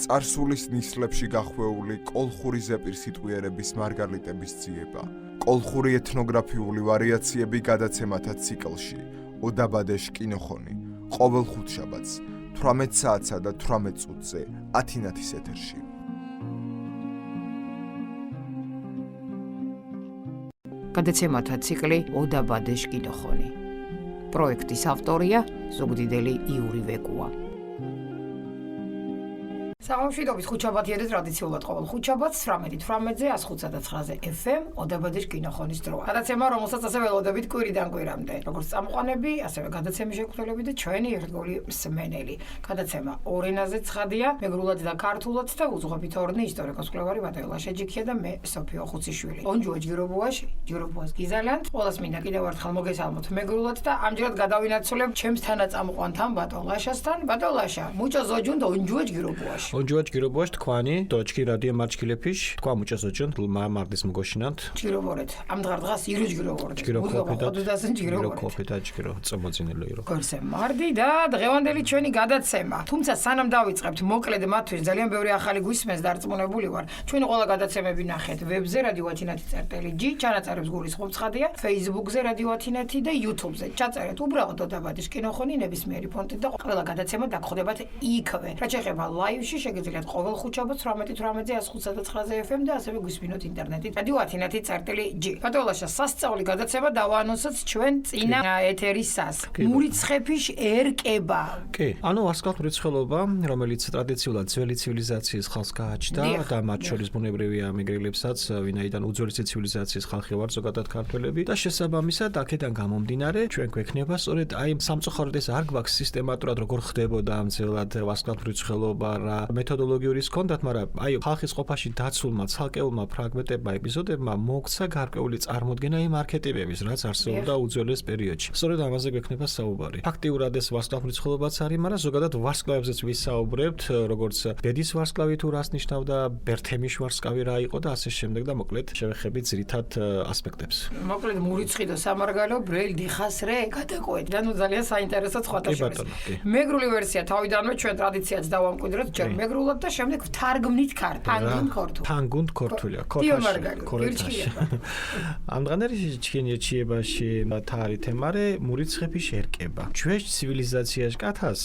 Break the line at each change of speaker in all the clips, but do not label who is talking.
წარსულის ნისლებში გახვეული კოლხური ზეპირს იტყვიერების მარგალიტების ძიება, კოლხური ეთნოგრაფიული ვარიაციები გადაცემათა ციკლში, ოდაბადეშ კინოხონი, ყოველ ხუთშაბათს, 18 საათსა და 18 წუთზე, ათინათის ეთერში.
გადაცემათა ციკლი ოდაბადეშ კინოხონი. პროექტის ავტორია ზუგდიდელი იური ვეკუა.
სამშვიდობის ხუთშაბათიადა ტრადიციულად ყოველ ხუთშაბათს 18:18-ზე 105.9-ზე FM ოდაბადეშ კინოხონის დროა. გადაცემა, რომელსაც ასევე ველოდებით კვირიდან კვირამდე. როგორც წამყვანები, ასევე გადაცემის შექმნელები და ჩვენი ერთგული მსმენელი. გადაცემა ორ ენაზე ცხადია, მეგრულად და ქართულად და უძღვებით ორნი ისტორიკოს-კვლევარი ბატელა შეჯიქია და მე სოფიო ხუციშვილი. ონჯუა ჯირობუაში, ჯირობუას გიზალანდ. ყველას მინდა კიდევ ერთხელ მოგესალმოთ მეგრულად და ამჯერად გადავინაცვლებთ ჩემს თანაწამყვანთან ბატოლაშასთან. ბატოლაშა, მუჭო ზოჯუნ და ონჯუა ჯირობუაში.
Onjuaj girobosh tkvani, dochki radio marchkilepish, tkva muchasojun, mardis mugoshinant.
ჯირობორეთ. ამ დღარ-დღას ირუჯ ჯირობორეთ.
ქოფეთა ჯირო, წამოძინელო ირო.
გორსე მარდი და დღევანდელი ჩვენი გადაცემა. თუმცა სანამ დავიწყებთ, მოკლედ მათთვის ძალიან ბევრი ახალი გვისმენს დარწმუნებული ვარ. ჩვენი ყველა გადაცემები ნახეთ ვებზე რადიო ათინათი.g, ჩანაწერებს გულისხმობ ცხადია, Facebook-ზე რადიო ათინათი და YouTube-ზე. ჩაწერეთ უბრალოდ ოდაბადეშ კინოხონი ნებისმიერი ფონტით და ყველა გადაცემა დაგხვდებათ იქვე. რაც შეეხება ლაივში შეგიძლიათ ყოველ ხუთშაბათს 18:18-ზე 105.9-ზე FM და ასევე გვისმინოთ ინტერნეტით რადიო ათინათი.g. ბატოლაშა, სასწაული გადაცემა დავაანონსოთ ჩვენ წინა ეთერისას. მურიცხეფიშ ერკება.
კი, ანუ ვარსკვლავ მრეცხელობა, რომელიც ტრადიციულად ძველი ცივილიზაციის ხალხს გააჩნდა და მათ შორის ბუნებრივია მიგრელებსაც, ვინაიდან უძველესი ცივილიზაციის ხალხი ვარ ზოგადად ქართველები და შესაბამისად აქედან გამომდინარე ჩვენ გვექნება სწორედ აი სამწუხაროდ ეს არ გვაქვს სისტემატურად როგორ ხდებოდა ამ ძველად ვარსკვლავ მრეცხელობა რა მეთოდოლოგიური ჰქონდათ, მაგრამ აი ხალხის ყოფაში დაცულმა ცალკეულმა ფრაგმენტებმა ეპიზოდებმა მოგვცა გარკვეული წარმოდგენა იმ არქეტიპების, რაც არსებობდა უძველეს პერიოდში. სწორედ ამაზე გვექნება საუბარი. ფაქტიურად ეს ვარსკვლავ მრეცხელობაც არის, მაგრამ ზოგადად ვარსკვლავებზეც ვისაუბრებთ, როგორც ბედის ვარსკვლავი თუ რას ნიშნავდა, ბერთემის ვარსკვლავი რა იყო და ასე შემდეგ და მოკლედ შევეხებით ძირითად ასპექტებს.
მოკლედ მურიცხი და სამარგალო ბრელ დიხას რე გადაყვეთ. და ნუ ძალიან საინტერესო ცხათა შორის. მეგრული ვერსია თავიდანვე ჩვენ ტრადიციაც დავამკვიდროთ ჯერ მეგრულად და შემდეგ ვთარგმნით ქართულად.
თანგუნდ ქორთულია, ქორთაში. ამ დღანერში ჩქენიეჩიებაში თარი თემარე მურიცხეფიშ ერკება. ჩვეშ ცივილიზაციაში კათას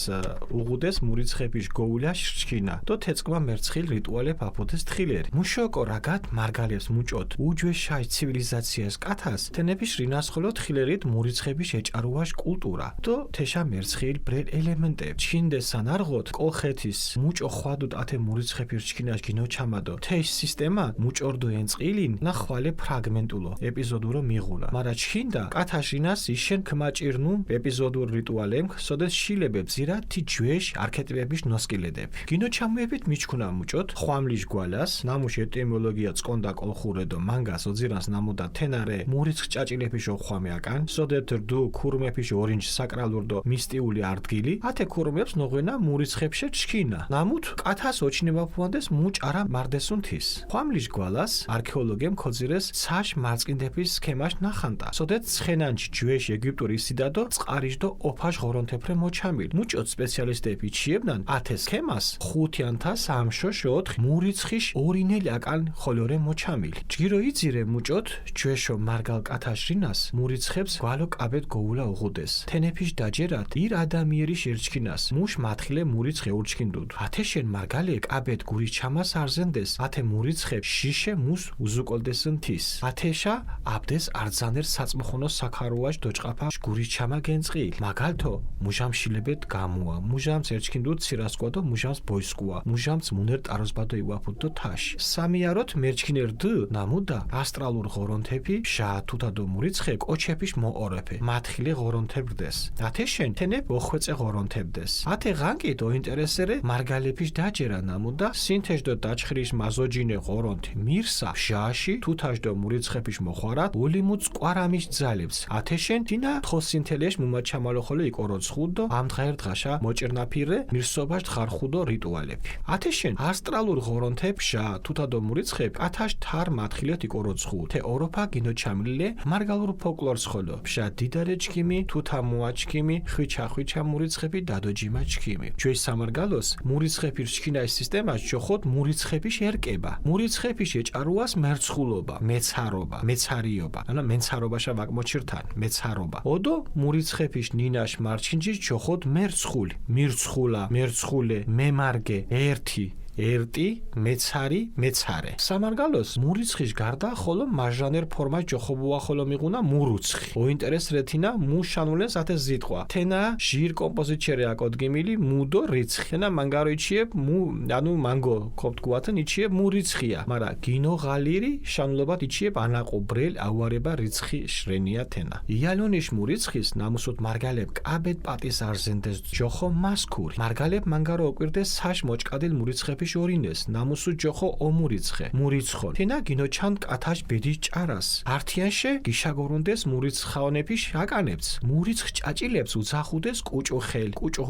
უღუდეს მურიცხეფიშ გოულაშ რჩქინა და თეწკმა მერცხილ რიტუალებ აფოდეს თხილერი. მუშოკო რაგად მარგალებს მუჭოთ. უჯვეშაი ცივილიზაციას კათას თენეფიშ რინასხოლო თხილერით მურიცხეფიშ ეჭარუაშ კულტურა და თეშა მერცხილ ბრელ ელემენტებ. ჩინდესან არღოთ კოლხეთის მუჭო ხვადუდ ათე მურიცხეფიშ რჩქინაშ გინოჩამადო. თეშ სისტემა მუჭორდო ენწყილინ ნახვალე ფრაგმენტულო ეპიზოდურო მიღულა. მარა ჩინდა კათაშინას იშენ ქმაჭირნუ ეპიზოდურ რიტუალემ ხსოდეს შილებებ ზირა თი ჯვეშ არქეტიპების ნოსკილედები. გინოჩამოებით მიჩქუნა მუჭოთ ხვამლიშ გვალას ნამუშ ეტიმოლოგია წკონდა კოლხურედო მანგას ოძირანს ნამუდა თენარე მურიცხ ჭაჭილეფიშ ოხვამეაკან სოდეთ რდუ ქურმეფიშ ორინჯ საკრალურდო მისტიული არდგილი ათე ქურმებს ნოღვენა მურიცხეფშე ჩქინა. ნამუთ კათას ოჩნება ფუანდეს მუჭ არა მარდესუნ თის. ხვამლიშ გვალას არქეოლოგემ ხოძირეს ცაშ მარწყინდეფის სქემაშ ნახანტა. სოდეთ ცხენანჩ ჯვეშ ეგვიპტური სიდადო წყარიშდო ოფაშ ღორონთეფრე მოჩამილ. მუჭოთ სპეციალისტები ჩიებნან ათე სქემას ხუთიანთა სამშო შოთხ მურიცხიშ ორინელი აკან ხოლორე მოჩამილი. ჯგირო იძირე მუჭოთ ჯვეშო მარგალ კათაშრინას მურიცხებს გვალო კაბეთ გოულა უღუდეს. თენეფიშ დაჯერათ ირ ადამიანი შერჩქინას მუშ მათხილე მურიცხე ურჩქინდუდ. ათე შენ მარგალე კაბეთ გური ჩამას არზენდეს. ათე მურიცხე შიშე მუს უზუკოლდესն თის. ათეშა აბდეს არძანერ საწმხონო საქაროაშ დოჭყაფა გური ჩამა გენწყილ. მაგალთო მუჟამშილებეთ გამუა. მუჟამს ერჩქინდუდ ცირასკვადო მუჟამს ბოისკუა. მუჟამს მუნერ ტაროსბადო ივაფუდო თაშ. სამიაროთ მერჩქინერ დ ნამუდა ასტრალურ ღორონთეფი შა თუთადო მურიცხე კოჩეფიშ მოორეფე. მათხილე ღორონთებრდეს. ათე შენ თენე ოხვეწე ღორონთებდეს. ათე ღანკიდო ინტერესერე მარგალეფიშ დაჯერა ნამუდა სინთეჟდო დაჩხრის მაზოჯინე ღორონთი მირსა შაში თუთაჟდო მურიცხეფიშ მოხვარად ოლიმუც ყვარამიშ ძალებს. ათე შენ თინა თხოსინთელეშ მუმაჩამალოხოლე იკოროცხუდო ამ დღაერთხაშა მოჭერნაფირე მირსობაშ თხარხუდო რიტუალები. ათე შენ ასტრალურ ღორონთეფშა თუთადო მურიცხებ ათაშ თარ მათხილეთ იკოროცხუ თე ოროფა გინოჩამლილე მარგალურ ფოლკლორს ხოლო ფშა დიდარე ჩქიმი თუთა მოაჩქიმი ხვიჩა მურიცხები დადოჯიმა ჩქიმი. ჩვეშ სამარგალოს მურიცხეფი პირჩქინაის სისტემას ჯოხოთ მურიცხები შერკება. მურიცხები შეჭარუას მერცხულობა, მეცარობა, მეცარიობა. ანა მეცარობაშა ვაკმოჩირთან, მეცარობა. ოდო მურიცხების ნინაშ მარჩინჯი ჯოხოთ მერცხული, მირცხულა, მერცხულე, მემარგე, ერთი ერთი მეცარი მეცარე სამარგალოს მურიცხის გარდა ხოლო მაჟანერ ფორმა ჯოხობუა ხოლო მიღუნა მურუცხი ოინტერესრეთინა მუშანულეს ათე ზიტყვა თენა ჟირ კომპოზიჩერი აკოდგიმილი მუდო რიცხენა მანგარო იჩიებ მუ ანუ მანგო ქოპტგუათან იჩიებ მურიცხია მარა გინო ღალირი შანულობად იჩიებ ანაყო ბრელ ავარება რიცხი შრენია თენა იალონიშ მურიცხის ნამუსოთ მარგალებ კაბეთ პატის არზენდეს ჯოხო მასკური მარგალებ მანგარო ოკვირდეს საშ მოჭკადილ მურიცხები შორინეს ნამუსუ ჯოხო ომურიცხე მურიცხონ თენა გინოჩან კათაშ ბედი ჭარას ართიანშე გიშაგორუნდეს მურიცხაონები აკანებს მურიცხ ჭაჭილებს უცახუდეს კუჭოხელ კუჭოხ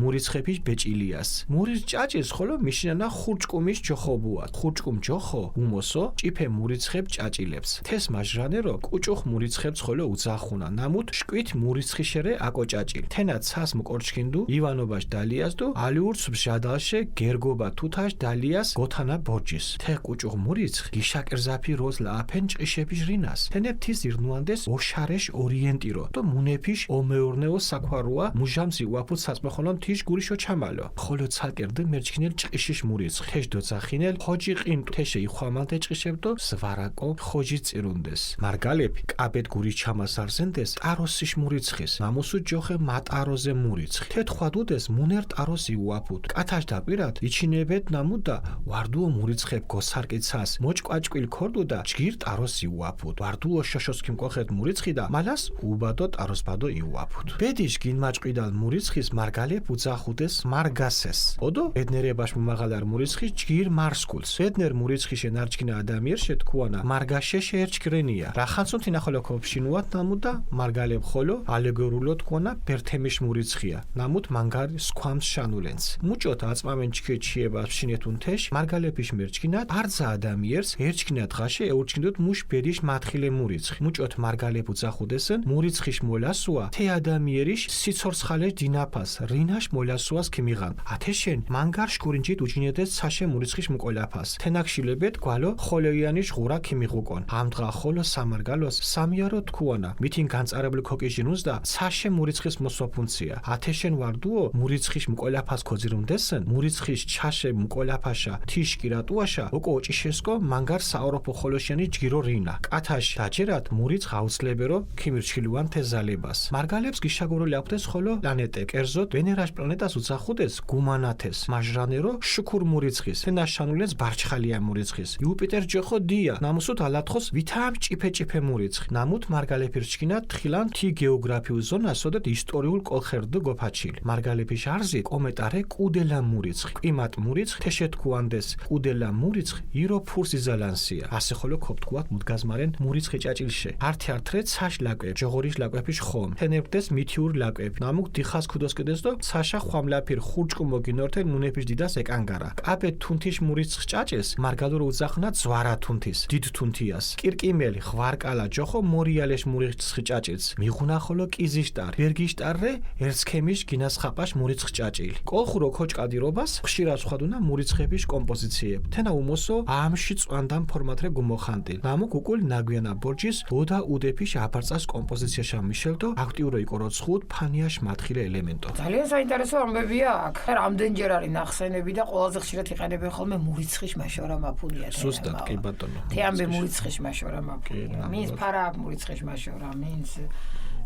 მურიცხების ბეჭილიას მურიცხ ჭაჭილს ხოლო მიშნანა ხურჭკუმის ჯოხობუა ხურჭკუმ ჯოხო უმოსო ჭიფე მურიცხებ ჭაჭილებს თეს მაჟრანერო კუჭოხ მურიცხებს ხოლო უცახუნა ნამუთ შკვით მურიცხი შერე აკოჭაჭილ თენა ცას მკორჩქინდუ ივანობას დალიას დო ალიურს ბჟადალშე გერგობა თუთაშ დალიას გოთანა ბორჯის თე კუჭოხ მურიცხ გიშაკერზაფი როზ ლაფენ ჭიშების რინას თენეფთის ირნუანდეს ოშარეშ ორიენტირო და მუნეფიშ ომეორნეო საქვარუა მუჟამზი ვაფუც საწმეხონონ თიშ გურიშო ჩამალო ხოლო ცალკერდე მერჩქინელ ჭიშის მურიცხ თეშ დოძახინელ ხოჯი ყინ თეშე იხوامანტე ჭიშებდო ზვარაკო ხოჯი წირუნდეს მარგალეფი კაბეთ გური ჩამასარზენდეს ტაროსიშ მურიცხის ნამუსუ ჯოხე მატაროზე მურიცხ თეთხვადუდეს მუნერ ტაროსი ვაფუთ კათაშ დაპირად იჩინებეთ ნამუდა ვარდუო მურიცხებ გოსარკიცას მოჭკვაჭკვილ ქორდუდა ჯგირ ტაროსი ვაფუთ ვარდუო შოშოსკიმ კოხეთ მურიცხი და მალას უბადო ტაროსბადო იუაფუთ ბედიშ გინმაჭყვიდალ მურიცხის მარგალებ უძახუდეს მარგასეს ოდო ბედნერებაშ მომაღალარ მურიცხის ჯგირ მარსკულს ბედნერ მურიცხიშე ნარჩქინა ადამიერ შეთქუანა მარგაშე შეერჩქრენია რახანსონ თინახოლო ქოფშინუათ ნამუდა მარგალებ ხოლო ალეგორულად ქუანა ბერთემიშ მურიცხია ნამუთ მანგარი სქვამს შანულენს მუჭოთ აწმამენ ჩქეჩიება შინეთუნ თეშ მარგალეფიშ მერჩქინათ არძა ადამიანს ერჩქინათ ღაშე ეურჩქინდოთ მუშ ბედიშ მათხილე მურიცხი მუჭოთ მარგალებ უძახუდესენ მურიცხიშ მოლასუა თე ადამიანიშ სიცორცხალე დინაფას რინაშ მოლასუას ქიმიღან ათეშენ მანგარ შკურინჯით უჯინედეს საშე მურიცხიშ მკოლაფას თენაქშილებეთ გვალო ხოლოიანიშ ღურა ქიმიღუკონ ამდღა ხოლო სამარგალოს სამიარო თქუანა მითინ განწარებული ქოკიჟინუს და საშე მურიცხის მოსოფუნცია ათეშენ ვარდუო მურიცხიშ მკოლაფას ქოძირუნდესენ მურიცხიშ ჩაშე მკოლაფაშა თიშ კირატუაშა ოკო ოჭიშესკო მანგარ საოროფო ხოლოშენი ჯგირო რინა კათაშ დაჯერათ მურიცხ აუცლებერო ქიმირჩილუან თეზალებას მარგალებს გიშაგორული აფდეს ხოლო პლანეტე კერძოდ ვენერაშ პლანეტას უცახუდეს გუმანათეს მაჟრანერო შუქურ მურიცხის თენაშანულეს ბარჩხალია მურიცხის იუპიტერ ჯოხო დია ნამუსუთ ალათხოს ვითამ ჭიფე მურიცხ ნამუთ მარგალეფირჩკინა თხილან თი გეოგრაფიულ ზონა სოდეთ ისტორიულ კოლხერდო გოფაჩილ მარგალეფიშ არზი კომეტარე კუდელა მურიცხ ყიმატ მურიცხ თეშეთქუანდეს კუდელა მურიცხ ირო ფურს იზალანსია ასე ხოლო ქოპტკუათ მუდგაზმარენ მურიცხი ჭაჭილშე ართე ცაშ ლაკვე ჯოღორიშ ლაკვეფიშ ხომ თენებდეს მითიურ ლაკვეფ ნამუქ დიხას ქუდოსკედეს დო ცაშა ხვამლაფირ ხურჭკუ მოგინორთენ მუნეფიშ დიდას ეკანგარა კაპე თუნთიშ მურიცხ ჭაჭეს მარგალურო უძახნა ზვარა თუნთის დიდ თუნთიას კირკიმელი ხვარკალა ჯოხო მორიალეშ მურიცხ ჭაჭილს მიღუნა ხოლო კიზიშტარ ბერგიშტარრე ერცქემიშ გინასხაპაშ მურიცხ ჭაჭილი კოლხურო ქოჭკადირობას ხშირად ხვადუნა მურიცხების კომპოზიციებ თენა უმოსო ამში წვანდან ფორმატრე გუმოხანტი ნამუქ უკულ ნაგვიანა ბორჯის ოდა უდეფიშ აბარწას კომპოზიციაში მიშელდო აქტიურო იკოროცხუთ ფანიაშ მათხილე ელემენტო
ძალიან საინტერესო ამბებია აქ რამდენჯერ არის ნახსენები და ყველაზე ხშირად იყენებენ ხოლმე მურიცხის მაშორა მაფუნია
სუსტად კი ბატონო
თე ამბე მურიცხის მაშორა მაფუნია მის ფარა მურიცხის მაშორა მის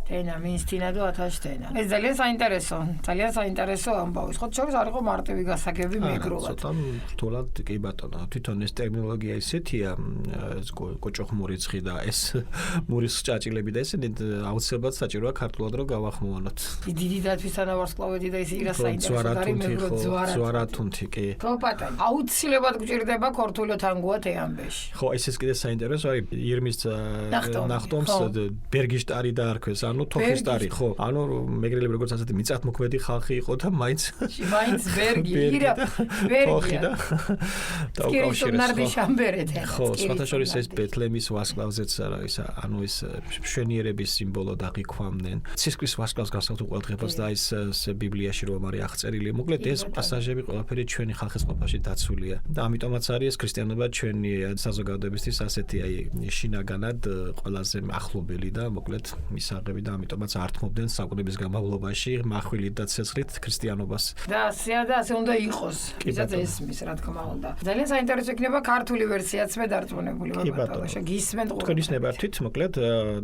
თენა მის თინადო ათაშთენა ეს ძალიან საინტერესო ამბავი ხო შორის არ იყო მარტივი გასაგები მეგრულად
ცოტა რთულად კი ბატონო თვითონ ეს ტერმინოლოგია ისეთია ეს კოჭოხ მურიცხი და ეს მურიცხ ჭაჭილები და ესენი აუცილებლად საჭიროა ქართულად რომ გავახმოვანოთ
დიდი დათვის თანავარსკვლავედი და ის ირა საინტერესო არის მეგროდ
ზვარა თუნთი კი
ხო ბატონო აუცილებლად გვჭირდება ქორთულო თანგუა თეამბეში
ხო ეს კიდე საინტერესო არის ირმის ნახტომს ბერგიშტარი დაარქვეს ანუ თოხისტარი, ხო? ანუ მეგრელები როგორც ასეთი მიწათმოქმედი ხალხი იყო და მაინც
ბერგი, ირა, ბერგი და
უკავშირეს. ხო, სხვათაშორის ეს ბეთლემის ვარსკვლავზეც რა ისა, ანუ ეს მშვენიერების სიმბოლო დაგიქვამდნენ. ცისკრის ვარსკვლავს განსაკუთრებულ ყურადღებას და ის ბიბლიაში რომ არის აღწერილი. მოკლედ ეს პასაჟები ყველაფერი ჩვენი ხალხის ყოფაში დაცულია და ამიტომაც არის ქრისტიანობა ჩვენი საზოგადოებისთვის ასეთი შინაგანად ყველაზე ახლობელი და მოკლედ მისაღები და ამიტომაც ართმობდნენ საუკუნეების განმავლობაში მახვილი და ცეცხლით ქრისტიანობას.
და ასე უნდა იყოს. ვისაც ესმის, რა თქმა უნდა. ძალიან საინტერესო იქნება ქართული ვერსიაც მე დარწმუნებული ვარ ბატონო. გისმენთ ყოველთვის.
თქვენის ნებართვით მოკლედ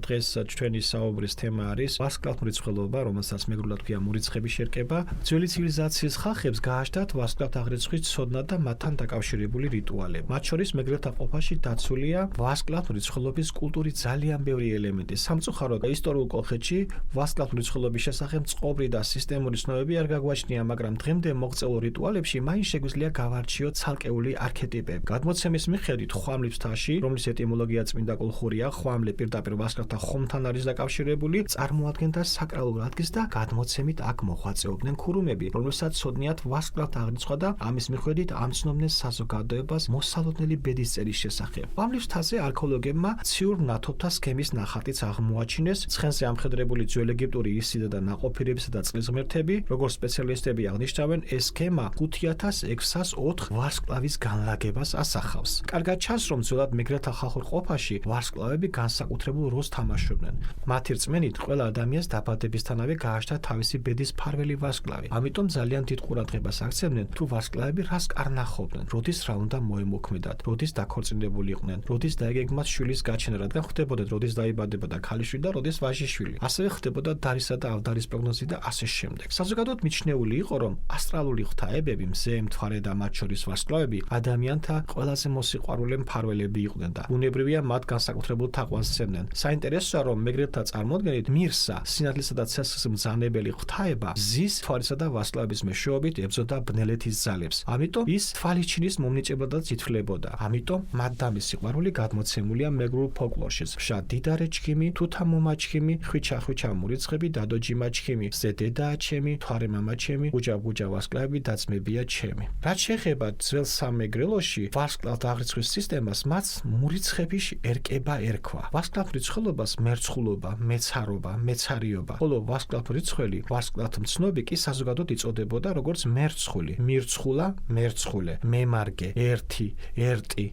დღეს ჩვენი საუბრის თემა არის ვარსკვლავთმრიცხველობა, რომელსაც მეგრულად ქვია მურიცხების შერკება. ძველი ცივილიზაციის ხალხებს გააჩნდათ ვარსკვლავთაღრიცხვის ცოდნა და მათთან დაკავშირებული რიტუალები. მათ შორის მეგრელთა ყოფაში დაცულია ვარსკვლავთმრიცხველობის კულტურის ძალიან ბევრი ელემენტი. სამწუხაროდ ისტორიულ კოლხეთში ვარსკვლავთმრიცხველობის შესახებ წყობრი და სისტემური ცნობები არ გაგვაჩნია, მაგრამ დღემდე მოღწეულ რიტუალებში მაინც შეგვიძლია გავარჩიოთ ცალკეული არქეტიპები. გადმოცემის მიხედვით ხვამლის მთაში, რომლის ეტიმოლოგია წმინდა კოლხურია, ხვამლი პირდაპირ ვარსკვლავთა ხომთან არის დაკავშირებული, წარმოადგენდა საკრალურ ადგილს და გადმოცემით აქ მოღვაწეობდნენ ქურუმები, რომელსაც ცოდნიათ ვარსკვლავთაღრიცხვა და ამის მიხედვით ამცნობდნენ საზოგადოებას მოსალოდნელი ბედის წერის შესახებ. ხვამლის მთაზე არქეოლოგებმა ციურ ნათობთა სქემის ნახატიც აღმოაჩინეს, ცხენზე ამხედრებული ძველი ეგვიპტური ისიდა და ნაყოფიერებისა და წყლის ღმერთები, როგორც სპეციალისტები აღნიშნავენ, ეს სქემა 5604 ვარსკვლავის განლაგებას ასახავს. კარგად ჩანს, რომ ძველად მეგრელთა ხალხურ ყოფაში ვარსკვლავები განსაკუთრებულ როლს თამაშობდნენ. მათი რწმენით, ყველა ადამიანს დაბადებისთანავე გააჩნდა თავისი ბედის ფარველი ვარსკვლავი. ამიტომ ძალიან დიდ ყურადღებას აქცევდნენ, თუ ვარსკვლავები რას არ ნახობდნენ, როდის რა უნდა მოემოქმედათ, როდის დაქორწინებული იყვნენ, როდის დაეგეგმათ შვილის გაჩენა, რადგან ხვდებოდათ, როდის დაიბადებოდა ქალიშვილი და როდის ვაჟიშვილი. ასევე ხდებოდა დარისა და ავდარის პროგნოზი და ასე შემდეგ. საზოგადოოდ მიჩნეული იყო, რომ ასტრალური ღვთაებები, მზე, მთვარე და მათ შორის ვარსკვლავები ადამიანთა ყველაზე მოსიყვარულე მფარველები იყვნენ და ბუნებრივია მათ განსაკუთრებულ თაყვანს სცემდნენ. საინტერესოა, რომ მეგრელთა წარმოდგენით მირსა, სინათლისა და ცეცხლის მბრძანებელი ღვთაება ზის, მთვარისა და ვარსკვლავების მეშვეობით ებრძოდა ბნელეთის ძალებს. ამიტომ ის თვალიჩინის მომნიჭებლადაც ითვლებოდა. ამიტომ მათ და მის სიყვარული გადმოცემულია მეგრულ ფოლკლორში. ფშა დიდარე ჩქიმი, თუთა მომა ჩქიმი, ხვიჩა მურიცხები, დადო ჯიმა ჩქიმი, ზე დედაა ჩემი, თვარე მამა ჩემი, ბუჯა ვარსკვლავები დაწმებია ჩემი. რაც შეეხება ძველ სამეგრელოში ვარსკვლავთაღრიცხვის სისტემას, მათ მურიცხების ერკება ერქვა. ვარსკვლავთმრიცხველობას მერცხულობა, მეცარობა, მეცარიობა, ხოლო ვარსკვლავთმრიცხველი, ვარსკვლავთმცნობი კი საზოგადოდ იწოდებოდა როგორც მერცხული, მირცხულა, მერცხულე, მემარგე, ერთი,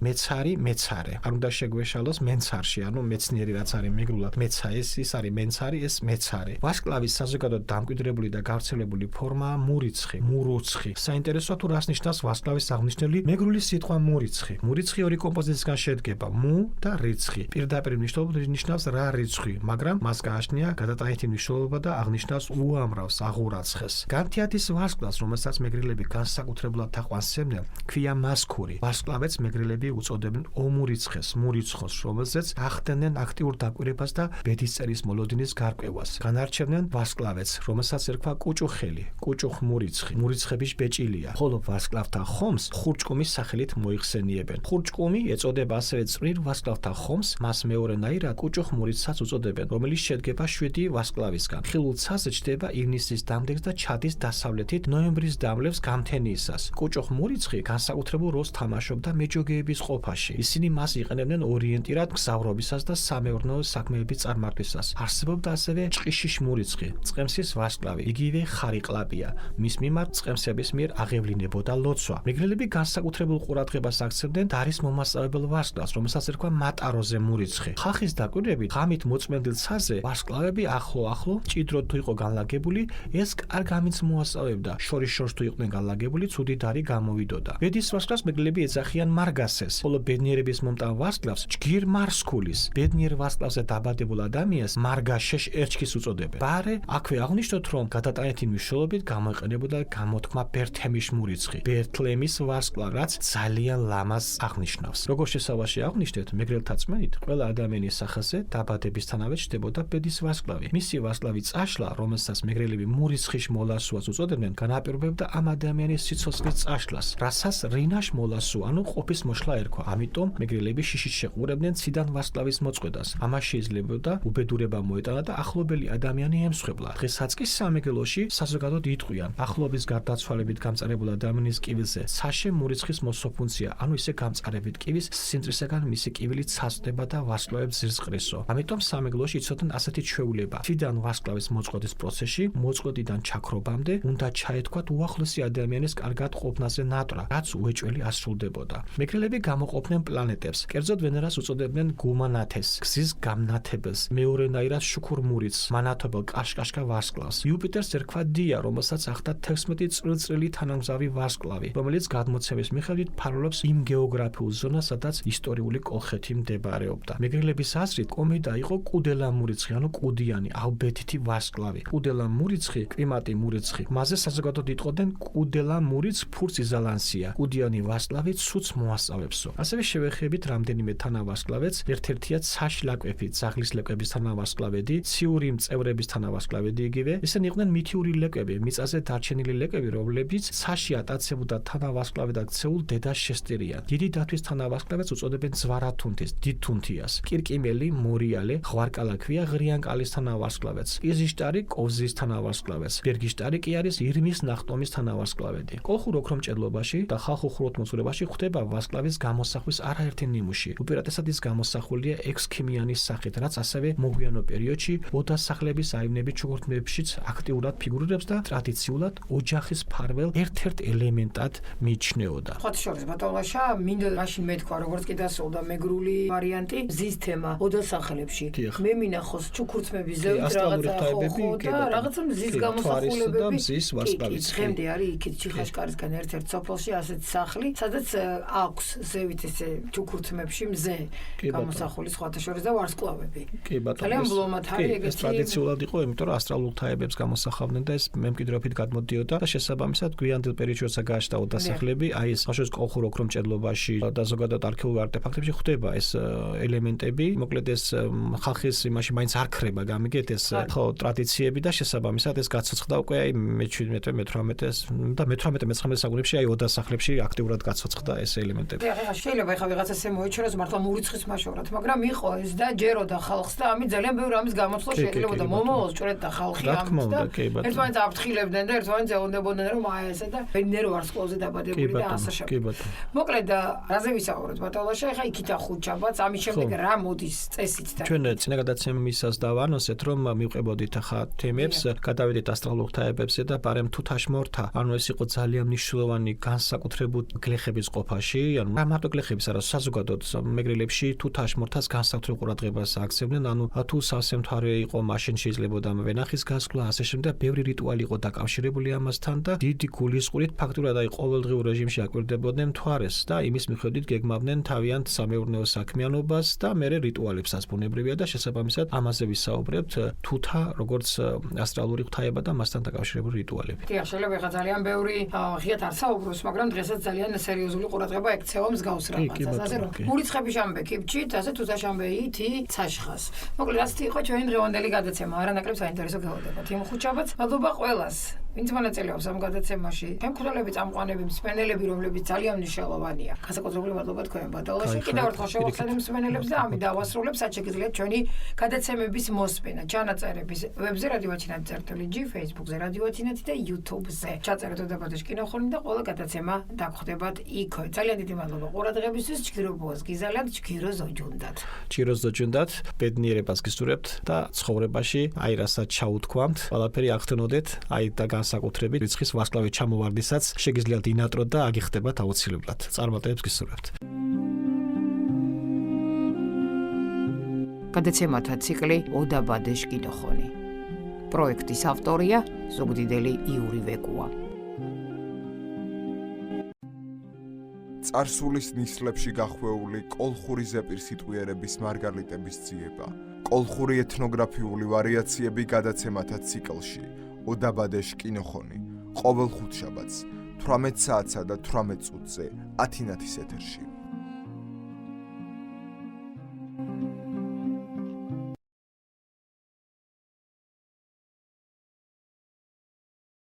მეცარი, მეცარე. არ უნდა შეგვეშალოს მენცარში, ანუ მეცნიერი რაც არის მეგრულად, მეცა ის არის მენცარი, ეს მეცარე. ვარსკვლავის საზოგადოდ დამკვიდრებული და გავრცელებული ფორმაა მურიცხი, მურუცხი. საინტერესოა თუ რას ნიშნავს ვარსკვლავის აღნიშნული მეგრული სიტყვა მურიცხი. მურიცხი ორი კომპოზიციისგან შედგება, მუ და რიცხი. პირდაპირ მნიშვნელობით ნიშნავს რა რიცხვი, მაგრამ მას გააჩნია გადატანითი მნიშვნელობა და აღნიშნავს უამრავს, აღურაცხეს. განთიადის ვარსკვლავს, რომელსაც მეგრელები განსაკუთრებულად თაყვანს სცემდნენ, ქვია მასქური. ვარსკვლავებს მეგრელები უწოდებენ ომურიცხეს, მურიცხოს, რომელზეც ახდენენ აქტიურ დაკვირებას და ბედისწერის მოლოდინის გარკვევას. განარჩევდნენ ვარსკვლავებს, რომელსაც ერქვა კუჭუხელი, კუჭუხმურიცხი, მურიცხების ბეჭილია. ხოლო ვარსკვლავთა ხომს ხურჭკუმის სახელით მოიხსენიებენ. ხურჭკუმი ეწოდება ასევე წვრილ ვარსკვლავთა ხომს, მას მეორენაირად კუჭუხმურიცსაც უწოდებენ, რომელიც შედგება 7 ვარსკვლავისგან. ხილულ ცაზე ჩდება ივნისის დამდეგს და ჩადის დასავლეთით ნოემბრის დამლევს გამთენიისას. კუჭუხმურიცხი განსაკუთრებულ როლს თამაშობდა მეჯოგეების ყოფაში. ისინი მას იყენებდნენ ორიენტირად მგზავრობისას და სამეურნეო საქმეების წარმართვისას. არსებობდა ასევე ჭყიშიშმურიცხი, წყემსის ვარსკვლავი, იგივე ხარიყლაპია. მის მიმართ წყემსების მიერ აღევლინებოდა ლოცვა. მეგრელები განსაკუთრებულ ყურადღებას აქცევდნენ დარის მომასწავებელ ვარსკვლავს, რომელსაც ერქვა მატაროზე მურიცხი. ხალხის დაკვირვებით, ღამით მოწმენდილ ცაზე ვარსკვლავები ახლო ჭიდროდ თუ იყო განლაგებული, ეს კარგ ამით მოასწავებდა. შორის თუ იყვნენ განლაგებული, ცუდი დარი გამოვიდოდა. ბედის ვარსკვლავს მეგრელები ეძახიან მარგასეს, ხოლო ბედნიერების მომტან ვარსკვლავს ჯგირ მარსკულის. ბედნიერ ვარსკვლავზე დაბადებულ ადამიანს მარგაშეშ ერჩქის უწოდებენ. ბარე აქვე აღნიშნოთ, რომ გადატანითი მნიშვნელობით გამოიყენებოდა გამოთქმა ბერთემის მურიცხი, ბერთლემის ვარსკვლავი, რაც ძალიან ლამაზ აღნიშნავს. როგორც შესავალში აღნიშნეთ, მეგრელთა წმენით, ყველა ადამიანის სახეზე დაბადებისთანავე ჩნდებოდა ბედის ვარსკვლავი. მისი ვარსკვლავი წაშლა, რომელსაც მეგრელები მურიცხის მოლასუას უწოდებდნენ, განაპირობებდა ამ ადამიანის სიცოცხლის წაშლას, რასაც რინაშ მოლასუ, ანუ ყოფის მოშლა ერქვა. ამიტომ მეგრელები შიშით შეყურებდნენ ციდან ვარსკვლავის მოწყვეტას. ამას შეიძლებოდა უბედურება მოეტანა მოეტანა და ახლობელი ადამიანი ემსხვერპლა. დღესაც კი სამეგრელოში საზოგადოდ იტყვიან, ახლობის გარდაცვალებით გამწარებულ ადამიანის კიბილზე ცაში მურიცხის მოსოფუნცია, ანუ ისე გამწარებით კიბის სინტრისაგან მისი კიბილი ცაცდება და ვარსკვლავებს ზრწყრესო. ამიტომ სამეგრელოში იცოდნენ ასეთი ჩვეულება. თვიდან ვარსკვლავის მოწყვეტის პროცესში, მოწყვეტიდან ჩაქრობამდე უნდა ჩაეთქვათ უახლოესი ადამიანის კარგად ყოფნაზე ნატრა, რაც უეჭველი ასრულდებოდა. მეგრელები გამოყოფდნენ პლანეტებს, კერძოდ ვენერას უწოდებდნენ გუმანათეს, გზის გამნათებელს, მეორენაირად შუქურმურიც, მანათობელ კაშკაშკა ვარსკვლავს. იუპიტერს ერქვა დია, რომელსაც ახდა 16 წრილ-წრილი თანამგზავრი ვარსკვლავი, რომელიც გადმოცემის მიხედვით ფარულობს იმ გეოგრაფიულ ზონას, სადაც ისტორიული კოლხეთი მდებარეობდა. მეგრელების აზრით, კომეტა იყო კუდელა მურიცხი, ანუ კუდიანი, ალბეთითი ვარსკვლავი. კუდელა მურიცხი, კლიმატი მურიცხი. მასზე საზოგადოდ იტყოდნენ კუდელა მურიც ფურც იზალანსია. კუდიანი ვარსკვლავი ცუც მოასწავებსო. ასევე შევეხებით რამდენიმე თანავარსკვლავედს, ერთ-ერთია ცაში ლაკვები, ძაღლის ლეკვების თანავარსკვლავედი, ციური მწევრების თანავარსკვლავედი იგივე. ისინი იყვნენ მითიური ლეკვები, მიწაზე დარჩენილი ლეკვები, რომლებიც ცაში ატაცებულ და თანავარსკვლავედად ქცეულ დედას შესწირიან. დიდი დათვის თანავარსკვლავედს უწოდებენ ზვარათუნთის, დიდ თუნთიას. კირკიმელი, მორიალე, ღვარკალაქვია ღრიანკალის თანავარსკვლავედს. კიზიშტარი კოვზის თანავარსკვლავედს. ბერგიშტარი კი არის ირმის ნახტომის თანავარსკვლავედი. კოლხურ ოქრომჭედლობაში და ხალხურ ხუროთმოძღვრებაში ხდება ვარსკვლავის გამოსახვის არაერთი ნიმუში. უპირატესად ის გამოსახულია ექსქიმიანის სახით, რაც ასევე მოგვიანო პერიოდში ოდასახლების აივნების ჩუქურთმებშიც აქტიურად ფიგურირებს და ტრადიციულად ოჯახის ფარველ ერთ-ერთ ელემენტად მიიჩნეოდა.
ხოთშორის ბატონაშა მინდა მაშინ მეთქვა, როგორც კი დასრულდა მეგრული ვარიანტი, მზის თემა ოდასახლებში. მე მინახოს ჩუქურთმების ზევით რაღაცა მზის გამოსახულებები
და მზის ვარსკვლავიც.
დღემდე არის იქით ჩიხაშკარისგან ერთ-ერთ სოფელში ასეთ სახლი, სადაც აქვს ზევით ესე ჩუქურთმებში მზე გამოსახული სხვათა შორის და ვარსკვლავები.
კი ბატონო.
ძალიან ბლომად არის ეგეთი.
ეს ტრადიციულად იყო, იმიტომ რომ ასტრალურ ღვთაებებს გამოსახავდნენ და ეს მემკვიდრეობით გადმოდიოდა და შესაბამისად გვიანდელ პერიოდში როცა გააჩნდა ოდასახლები, აი ეს ხაშოს კოლხურ ოქრომჭედლობაში და ზოგადად არქეოლოგიურ არტეფაქტებში ხდება ეს ელემენტები. მოკლედ ეს ხალხის იმაში მაინც არ ქრება, გამიგეთ ეს ხო ტრადიციები და შესაბამისად ეს გაცოცხლდა უკვე აი მე-17, მე-18 და მე-19 საუკუნეებში აი ოდასახლებში აქტიურად გაცოცხლდა ეს ელემენტები.
შეიძლება ეხა ვიღაცა ესე მოიჩინოს მართლა მურიცხის მაშორად, მაგრამ იყო ეს და ჯეროდა ხალხს და ამით ძალიან ბევრი ამის გამოცვლა შეიძლება და მომავალს ჭრედდა ხალხი ამით და ერთმანეთს აფრთხილებდნენ და ერთმანეთს ეუბნებოდნენ რომ აი ესე და ვენერო ვარსკვლავზე დაბადებული და ასე შემდეგ. მოკლედ რაზე ვისაუბროთ ბატონაშა, ეხა იქითა ხუთჩაბაც, ამის შემდეგ რა მოდის წესით და
ჩვენ წინა გადაცემისას დავანონსეთ რომ მივყებოდით ახლა თემებს, გადავიდეთ ასტრალურ ღვთაებებზე და ბარემ თუთაშმორთა, ანუ ეს იყო ძალიან მნიშვნელოვანი განსაკუთრებული გლეხების ყოფაში, ანუ რა მარტო გლეხების არა, საზოგადოდ მეგრელებში თუთაშმორთას განსაკუთრებულ ყურადღებას აქცევდნენ, ანუ თუ სავსე მთვარე იყო, მაშინ შეიძლებოდა ვენახის გასვლა, ასე შემდეგ, ბევრი რიტუალი იყო დაკავშირებული ამასთან და დიდი გულისყურით ფაქტურად აი ყოველდღიურ რეჟიმში აკვირდებოდნენ მთვარეს და იმის მიხედვით გეგმავდნენ თავიანთ სამეურნეო საქმიანობას და მეორე რიტუალებსაც ბუნებრივია და შესაბამისად ამაზე ვისაუბრებთ თუთა როგორც ასტრალური ღვთაება და მასთან დაკავშირებული რიტუალები.
დიახ, შეიძლება ეხა ძალიან ბევრი ღიად არ საუბრობს, მაგრამ დღესაც ძალიან სერიოზული ყურადღება ექცევა მსგავს რაღაცას, ასე რომ მურიცხების ამბექი ბჭით, ასე თუთაშამბეითი ცაშხას. მოკლედ ასეთი იყო ჩვენი დღევანდელი გადაცემა, არანაკლებ საინტერესო გეოდებათ. იმ ხუთშაბათს მადლობა ყველას, ვინც მონაწილეობს ამ გადაცემაში. შემქმნელები, წამყვანები, მსმენელები, რომლებიც ძალიან მნიშვნელოვანია. განსაკუთრებული მადლობა თქვენ ბატონო. კიდევ ერთხელ შევახსენებ მსმენელებს და ამით დავასრულებ, რაც შეგიძლიათ ჩვენი გადაცემების მოსმენა, ჩანაწერების ვებზე radio.net.g, Facebook-ზე radio.net და YouTube-ზე. ჩაწერეთ ოდაბადეშ კინოხონი და ყველა გადაცემა დაგხვდებათ იქ. ძალიან დიდი მადლობა ყურადღებისთვის, ჯგირობოს გიზალად, ჯგირო ზოჯუნდათ.
ჯგირო ზოჯუნდათ, ბედნიერებას გისურვებთ და ცხოვრებაში აი რასაც ჩაუთქვამთ, ყველაფერი აღთნოდეთ, აი და განსაკუთრებით რიცხვის ვარსკვლავის ჩამოვარდნისაც შეგიძლიათ ინატროთ და აგიხდებათ აუცილებლად. წარმატებებს გისურვებთ.
გადაცემათა ციკლი ოდაბადეშ კინოხონი. პროექტის ავტორია ზუგდიდელი იური ვეკუა.
წარსულის ნისლებში გახვეული კოლხური ზეპირსიტყვიერების მარგალიტების ძიება. კოლხური ეთნოგრაფიული ვარიაციები გადაცემათა ციკლში ოდაბადეშ კინოხონი. ყოველ ხუთშაბათს 18 საათსა და 18 წუთზე ათინათის ეთერში.